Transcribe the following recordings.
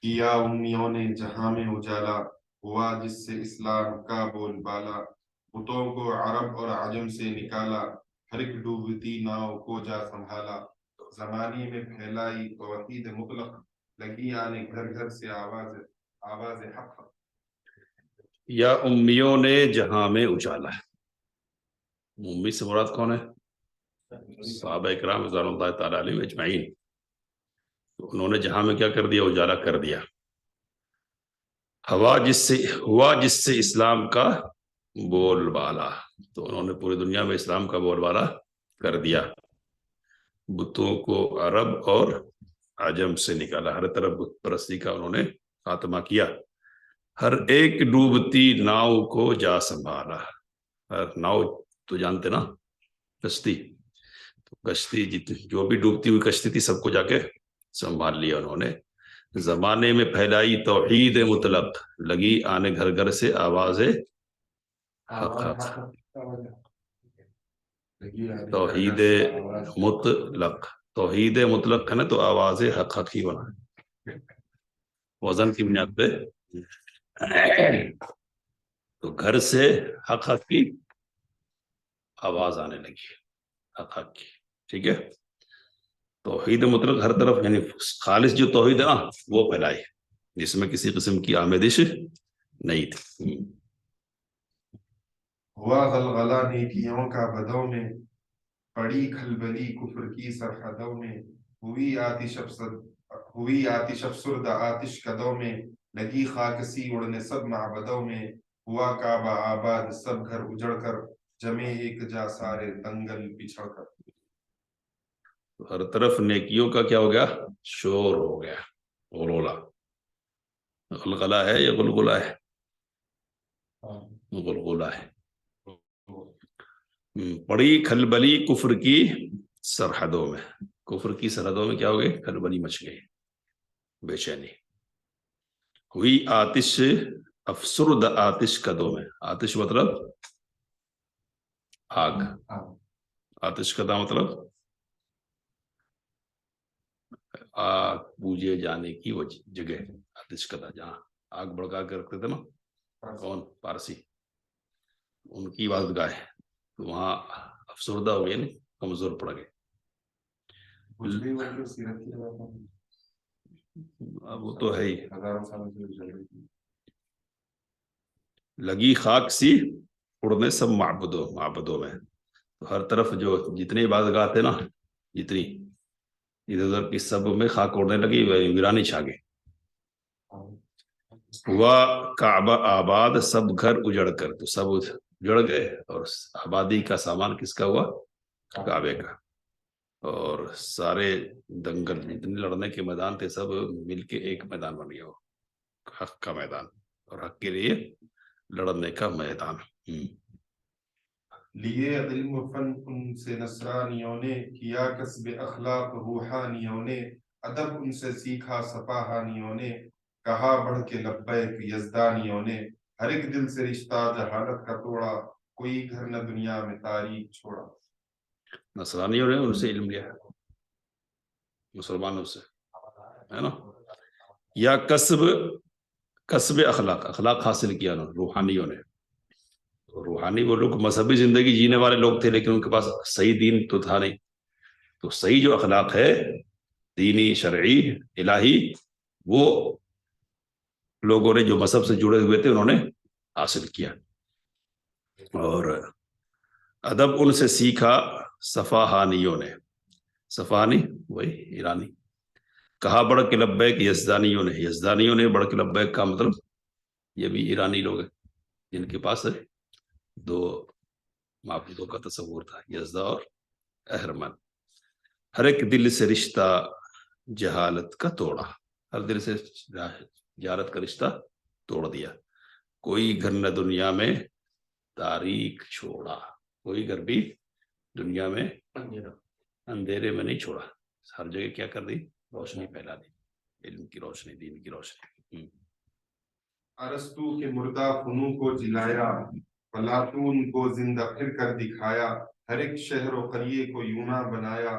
کیا امیوں نے جہاں میں اجالا، ہوا جس سے اسلام کا بول بالا، بتوں کو عرب اور عجم سے نکالا، ہر ایک ڈوبتی ناؤ کو جا سنبھالا، زمانے میں پھیلائی توحید مطلق، لگی آنے گھر گھر سے آواز حق۔ یا امیوں نے جہاں میں اجالا، امی سے مراد کون ہے؟ صحابہ اکرام رضوان اللہ تعالیٰ علیہم اجمعین. تو انہوں نے جہاں میں کیا کر دیا؟ اجالا کر دیا. ہوا جس سے اسلام کا بول بالا، تو انہوں نے پوری دنیا میں اسلام کا بول بالا کر دیا. بتوں کو عرب اور عجم سے نکالا، ہر طرف بت پرستی کا انہوں نے خاتمہ کیا. ہر ایک ڈوبتی ناؤ کو جا سنبھالا. ہر ناؤ تو جانتے نا، کشتی. تو کشتی جو بھی ڈوبتی ہوئی کشتی تھی سب کو جا کے سنبھال لیا انہوں نے. زمانے میں پھیلائی توحید مطلق، لگی آنے گھر گھر سے آواز حق. توحید مطلق، توحید مطلق ہے نا، تو آواز حق حق ہی بنا وزن کی بنیاد پہ. تو گھر سے حق حق کی آواز آنے لگی، حق حق کی. ٹھیک ہے، توحید مطلق ہر طرف، یعنی خالص جو توحید ہے نا وہ پھیلائی، جس میں کسی قسم کی آمیزش نہیں تھی. ہوا غلغلہ نیکیوں کا بدوں میں، پڑی کھلبلی کفر کی سرحدوں میں، ہوئی آتش افسرد آتش کدوں میں، لگی خاکسی اڑنے سب معبدوں میں، ہوا کعبہ آباد سب گھر اجڑ کر، جمے ایک جا سارے دنگل پچھڑ کر. ہر طرف نیکیوں کا کیا ہو گیا؟ شور ہو گیا، غلغلہ. غلغلہ ہے یا غلغلہ ہے؟ غلغلہ ہے. پڑی کھلبلی کفر کی سرحدوں میں، کفر کی سرحدوں میں کیا ہو گئی؟ کھلبلی مچ گئی، بے چینی ہوئی. آتش افسرد آتش کدوں میں، آتش مطلب آگ، آتش کدا مطلب آگ بوجھے جانے کی وہ جگہ. آتش کدا جہاں آگ بڑکا کے رکھتے تھے نا، کون؟ پارسی، ان کی عبادت گاہ ہے. تو وہاں افسردہ ہو گئے، کمزور پڑ گئے. وہ تو ہے ہی. لگی خاک سی اڑنے سب معبدوں میں. تو ہر طرف جو جتنے عبادت گاہ تھے نا، جتنی ادھر ادھر کی سب میں خاک اڑنے لگی، ویرانی چھا گئی. ہوا کعبہ آباد سب گھر اجڑ کر، تو سب اجڑ گئے، اور آبادی کا سامان کس کا ہوا؟ کعبے کا. اور سارے دنگل جتنے لڑنے کے میدان تھے سب مل کے ایک میدان بن گیا، وہ حق کا میدان، اور حق کے لیے لڑنے کا میدان. لیے علم و فن ان سے نصرانیوں نے، کیا کسب اخلاق روحانیوں نے، ادب ان سے سیکھا صفاہانیوں نے، کہا بڑھ کے لبیک یزدانیوں نے، ہر ایک دل سے رشتہ جہالت کا توڑا، کوئی گھر نہ دنیا میں تاریخ چھوڑا. نصرانیوں نے ان سے علم لیا، مسلمانوں سے، ہے نا. یا کسب اخلاق حاصل کیا نا روحانیوں نے. روحانی وہ لوگ مذہبی زندگی جینے والے لوگ تھے، لیکن ان کے پاس صحیح دین تو تھا نہیں. تو صحیح جو اخلاق ہے، دینی شرعی الہی، وہ لوگوں نے جو مذہب سے جڑے ہوئے تھے انہوں نے حاصل کیا. اور ادب ان سے سیکھا صفاہانیوں نے. صفاہانی وہی ایرانی. کہا بڑھ کے لبیک یزدانیوں نے. یزدانیوں نے بڑھ کے لبیک کا مطلب یہ بھی ایرانی لوگ ہیں جن کے پاس دو معبودوں کا تصور تھا، یزدا اور اہرمن. ہر ایک دل سے رشتہ جہالت کا توڑا، ہر دل سے جہالت کا رشتہ توڑ دیا. کوئی گھر نہ دنیا میں تاریخ چھوڑا، کوئی گھر بھی دنیا میں اندھیرے میں نہیں چھوڑا. ہر جگہ کیا کر دی؟ روشنی پھیلا دی، علم کی روشنی، دین کی روشنی. ارسطو کے مردہ فنوں کو جلایا، فلاطون کو زندہ پھر کر دکھایا، ہر ایک شہر و قریے کو یونا بنایا،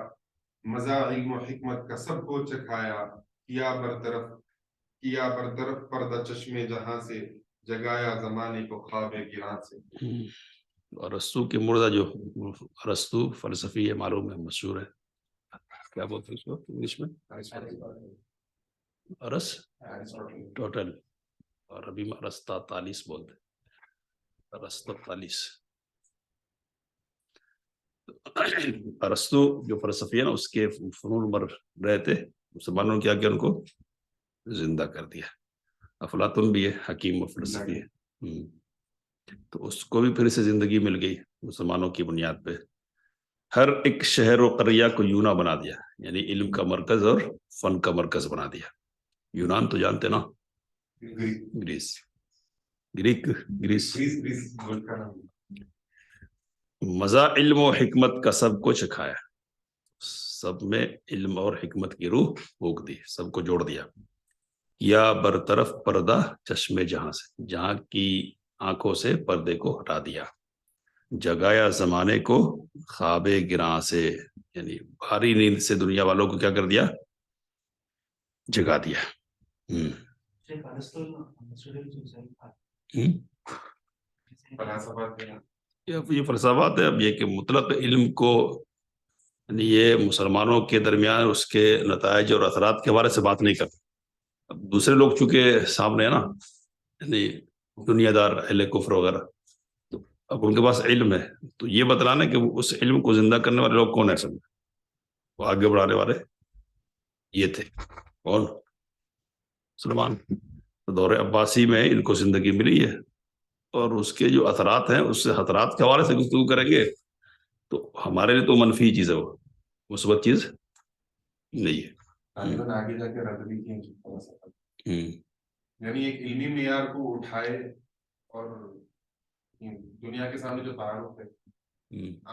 مزہ علم و حکمت کا سب کو چکھایا، کیا برطرف کیا برطرف پردہ چشم جہاں سے جگایا زمانے کو خواب گراں سے. ارسطو کی مردہ جو ارسطو فلسفی ہے معلوم ہے مشہور ہے کیا بولتے ہیں اس کو انگلش میں ارس ٹوٹل اور عربی میں ارسطا تالیس بولتے ہیں ارسطو تالیس. ارسطو جو فلسفی ہے نا اس کے فنون مر رہے تھے مسلمانوں نے کیا کیا ان کو زندہ کر دیا. افلاطون بھی ہے حکیم و فلسفی ہے تو اس کو بھی پھر سے زندگی مل گئی مسلمانوں کی بنیاد پہ. ہر ایک شہر و قریہ کو یونا بنا دیا یعنی علم کا مرکز اور فن کا مرکز بنا دیا. یونان تو جانتے نا گریس مزہ علم و حکمت کا سب کو چکھایا سب میں علم اور حکمت کی روح پھونک دی سب کو جوڑ دیا. یا برطرف پردہ چشمے جہاں سے جہاں کی آنکھوں سے پردے کو ہٹا دیا. جگایا زمانے کو خواب گراں سے یعنی بھاری نیند سے دنیا والوں کو کیا کر دیا جگا دیا. یہ فلسفات ہے. اب یہ کہ مطلق علم کو یعنی یہ مسلمانوں کے درمیان اس کے نتائج اور اثرات کے بارے سے بات نہیں کرتے. اب دوسرے لوگ چونکہ سامنے ہے نا یعنی دنیا دار اہل کفر وغیرہ تو اب ان کے پاس علم ہے تو یہ بتلانا کہ اس علم کو زندہ کرنے والے لوگ کون ہے سب وہ آگے بڑھانے والے یہ تھے کون مسلمان. دور عباسی میں ان کو زندگی ملی ہے اور اس کے جو اثرات ہیں اس سے خطرات کے حوالے سے گفتگو کریں گے تو ہمارے لیے تو منفی چیز ہے وہ مثبت چیز نہیں ہے. آگے جا کے رد بھی یعنی ایک علمی معیار کو اٹھائے اور دنیا کے سامنے جو تعارف ہے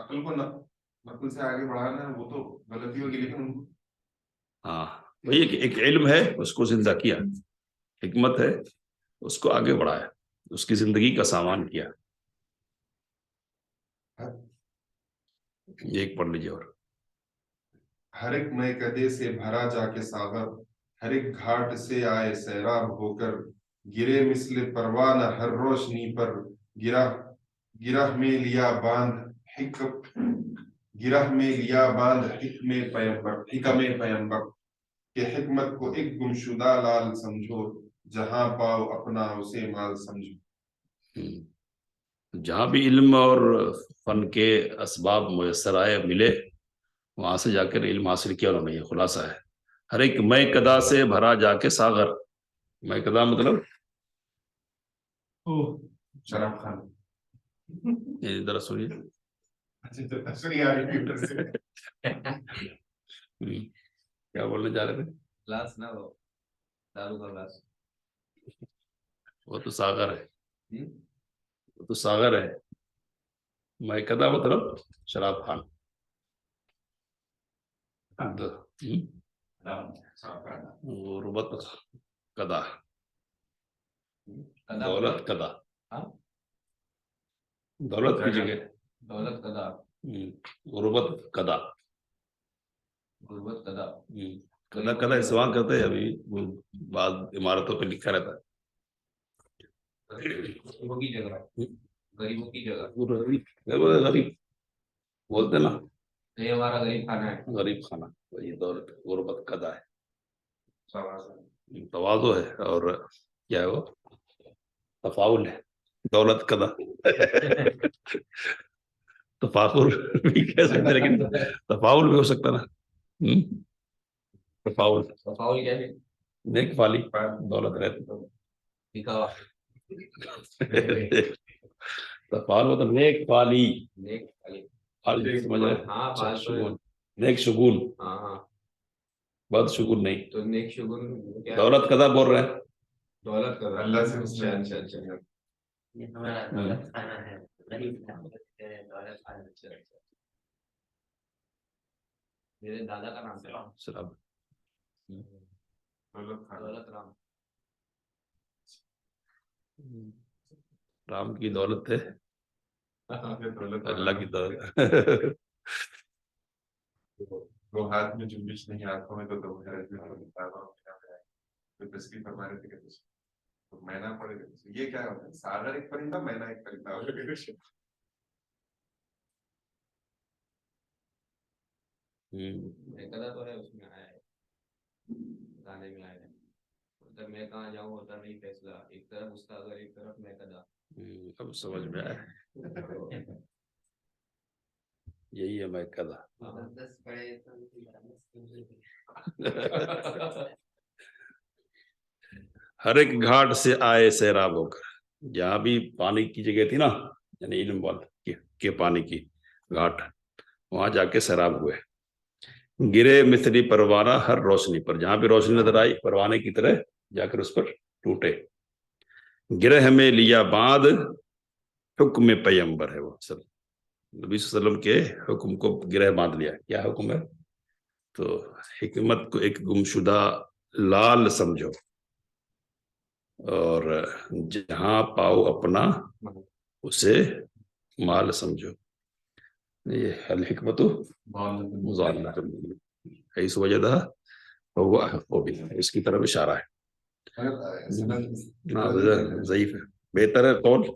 عقل کو نقل سے آگے بڑھانا ہے وہ تو غلطی ہوگی لیکن ہاں وہی ایک علم ہے اس کو زندہ کیا حکمت ہے اس کو آگے بڑھایا اس کی زندگی کا سامان کیا. ایک پڑھ لیجیے اور ہر ایک میں کدے سے بھرا جا کے ساغر ہر ایک گھاٹ سے آئے سیراب ہو کر گرے مثل پروانہ ہر روشنی پر گرہ میں لیا باندھ حکم پیمبر کہ حکمت کو ایک گمشدہ لال سمجھو جہاں پاؤ اپنا اسے مال سمجھو. جہاں بھی علم اور فن کے اسباب میسر آئے ملے وہاں سے جا کر علم حاصل کیا انہوں نے. یہ خلاصہ ہے. ہر ایک میں کدا سے بھرا جا کے ساغر میں کدا مطلب شراب خان ذرا سنیے کیا بولنے جا رہے تھے گلاس نہ ہو دارو کا گلاس وہ تو ساغر ہے وہ تو ساغر ہے. میں کدا مطلب شراب خان غربت کدا دولت کدا دولت کی جگہ دولت کدا غربت کدا غربت کدا کدا کدا استعمال کرتے ہیں ابھی بعض عمارتوں پہ لکھا رہتا ہے غریبوں کی جگہ غریبوں کی جگہ غریب بولتے نا یہ ہمارا غریب کھانا ہے غریب کھانا یہ دولت غربت کدا ہے تواضع ہے اور کیا ہے وہ تفاول ہے دولت کدا تفاخر بھی کہہ سکتے لیکن تفاول بھی ہو سکتا نا تفاول کیا ہے نیک فالی دولت رہتی دکھاوا تفاول مطلب نیک فالی نیک سمجھ رہے ہاں شگون نیک شگون ہاں ہاں بد شگون نہیں تو نیک شگون دولت کدا بول رہے ہیں دولت کدا اللہ سے اچھا اچھا ہمارا دولت کھانا ہے غریب دولت کھانا میرے دادا کا نام تھا شراب دولت رام رام کی دولت ہے اللہ کی دولت دو ہاتھ میں جنبش نہیں آنکھوں میں تو تو تشریف فرما رہے تھے کہ تو مینا پڑے گا یہ کیا ہوتا ہے ساگر ایک پرندہ مینا ایک پرندہ ہوتا ہے میکدا تو ہے اس میں آیا ہے گانے میں آیا ہے ادھر میں کہاں جاؤں ادھر نہیں فیصلہ ایک طرف استاد اور ایک طرف میکدا اب سمجھ میں آیا یہی ہے میں کدا دس پڑے تو ہر ایک گھاٹ سے آئے سیراب ہو کر جہاں بھی پانی کی جگہ تھی نا یعنی علم والے کے پانی کی گھاٹ وہاں جا کے سیراب ہوئے گرے مثلی پروانہ ہر روشنی پر جہاں بھی روشنی نظر آئی پروانے کی طرح جا کر اس پر ٹوٹے گرہ میں لیا باندھ حکم پیمبر ہے وہ سب نبی صلی اللہ علیہ وسلم کے حکم کو گرہ باندھ لیا کیا حکم ہے تو حکمت کو ایک گمشدہ لال سمجھو اور جہاں پاؤ اپنا اسے مال سمجھو یہ الحکمت حیث وجدہ فہو احق بہا اس کی طرف اشارہ ہے ضعیف ہے بہتر ہے قول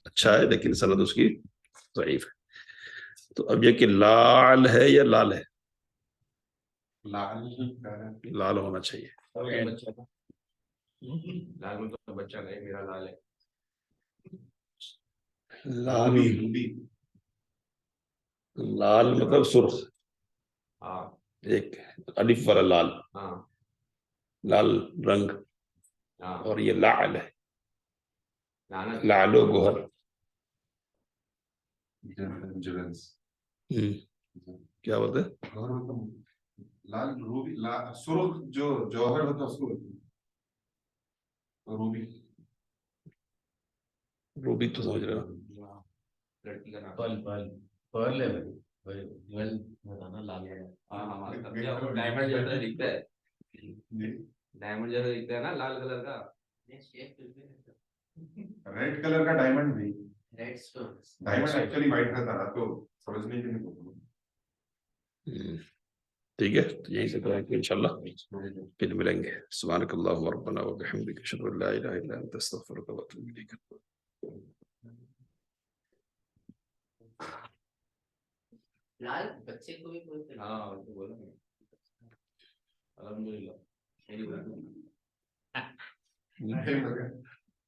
اچھا ہے لیکن سند اس کی ضعیف ہے تو اب یہ کہ لال ہے یا لال ہے لال ہونا چاہیے لال میں تو بچہ نہیں میرا لال ہے لال لال مطلب سرخ ہاں ایک الف والا لال ہاں لال رنگ ہاں اور یہ لعل ہے لعنت لعل و گوہر کیا بولتے ہیں لال روبی سرخ جو جوہر ہوتا ہے اس کو روبی روبی تو سمجھ رہے ہو لڑکی کا نام لال ہاں ہاں ڈائمنڈ جیسا دکھتا ہے ڈائمنڈ جیسا دکھتا ہے نا لال کلر کا ریڈ کلر کا ڈائمنڈ نہیں red stone diamond actually white رہتا نا تو سمجھنے کے لیے ٹھیک ہے تو یہیں سے کریں گے انشاءاللہ پھر ملیں گے سبحانک اللہم ربنا و بحمدک اشہد ان لا الہ الا انت استغفرک و اتوب الیک لال بچے کو بھی بولتے ہیں ہاں بولو الحمدللہ نہیں